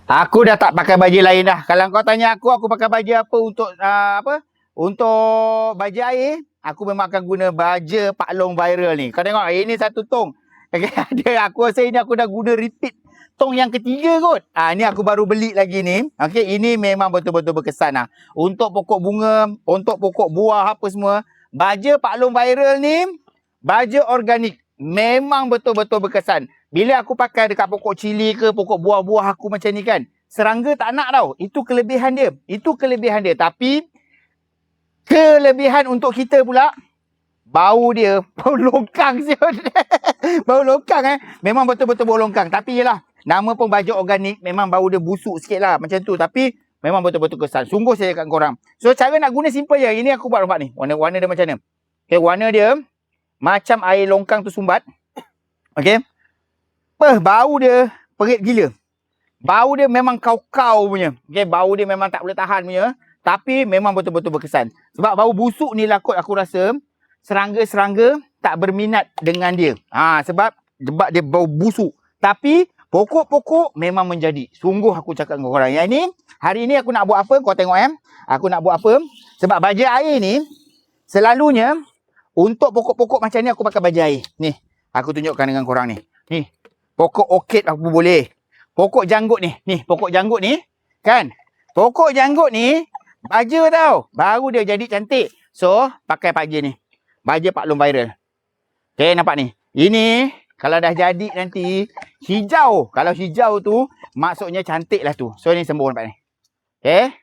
Aku dah tak pakai baju lain dah. Kalau kau tanya aku pakai baju apa untuk Untuk baju air, aku memang akan guna baju Pak Long viral ni. Kau tengok, ini satu tong. Okay, ada aku rasa ini aku dah guna repeat tong yang ketiga kot. Ni aku baru beli lagi ni. Okey, ini memang betul-betul berkesan lah. Untuk pokok bunga, untuk pokok buah apa semua, baju Pak Long viral ni baju organik. Memang betul-betul berkesan. Bila aku pakai dekat pokok cili ke, pokok buah-buah aku macam ni kan, serangga tak nak tau. Itu kelebihan dia. Itu kelebihan dia. Tapi kelebihan untuk kita pula, bau dia, bau longkang siapa. Bau longkang memang betul-betul bau longkang. Tapi yelah, nama pun baju organik, memang bau dia busuk sikit lah macam tu. Tapi memang betul-betul kesan. Sungguh saya kat korang. So cara nak guna simple je. Ini aku buat nampak ni. Warna dia macam mana. Okay, warna dia macam air longkang tu sumbat. Okay. Bau dia perit gila. Bau dia memang kau-kau punya. Okay, bau dia memang tak boleh tahan punya. Tapi memang betul-betul berkesan. Sebab bau busuk ni lah kot aku rasa serangga-serangga tak berminat dengan dia. Sebab dia bau busuk. Tapi pokok-pokok memang menjadi. Sungguh aku cakap dengan korang. Yang ni, hari ni aku nak buat apa? Kau tengok Aku nak buat apa? Sebab baja air ni, selalunya untuk pokok-pokok macam ni aku pakai baja air. Ni, aku tunjukkan dengan korang ni. Ni, pokok orchid aku boleh. Pokok janggut ni. Ni, pokok janggut ni. Kan? Pokok janggut ni, baja tau. Baru dia jadi cantik. So, pakai baja ni. Baja Pak Long viral. Okay, nampak ni. Ini, kalau dah jadi nanti, hijau. Kalau hijau tu, maksudnya cantik lah tu. So, ni sembuh nampak ni. Okay.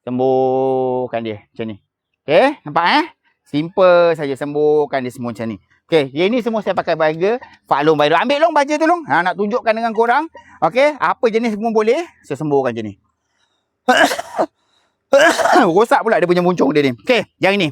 Sembuhkan dia. Macam ni. Okay, nampak Simple saja, sembuhkan dia semua macam ni. Okay, yang ni semua saya pakai baju Pak Long viral. Ambil long baju tu long. Nak tunjukkan dengan korang. Okay, apa jenis semua boleh. Saya sembuhkan macam ni. Rosak pula dia punya muncung dia ni. Okay, yang ini.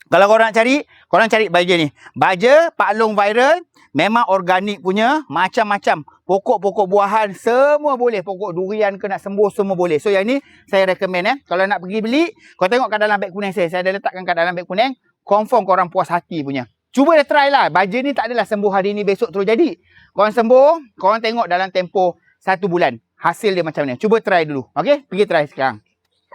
Kalau korang nak cari, korang cari baju ni. Baju Pak Long viral. Memang organik punya. Macam-macam. Pokok-pokok buahan semua boleh. Pokok durian ke nak sembuh semua boleh. So yang ni saya recommend Kalau nak pergi beli, kau tengok kat dalam beg kuning saya. Saya ada letakkan kat dalam beg kuning. Confirm korang puas hati punya. Cuba dah try lah. Baju ni tak adalah sembuh hari ni besok terus jadi. Korang sembuh, korang tengok dalam tempoh 1 bulan. Hasil dia macam ni. Cuba try dulu. Okay? Pergi try sekarang.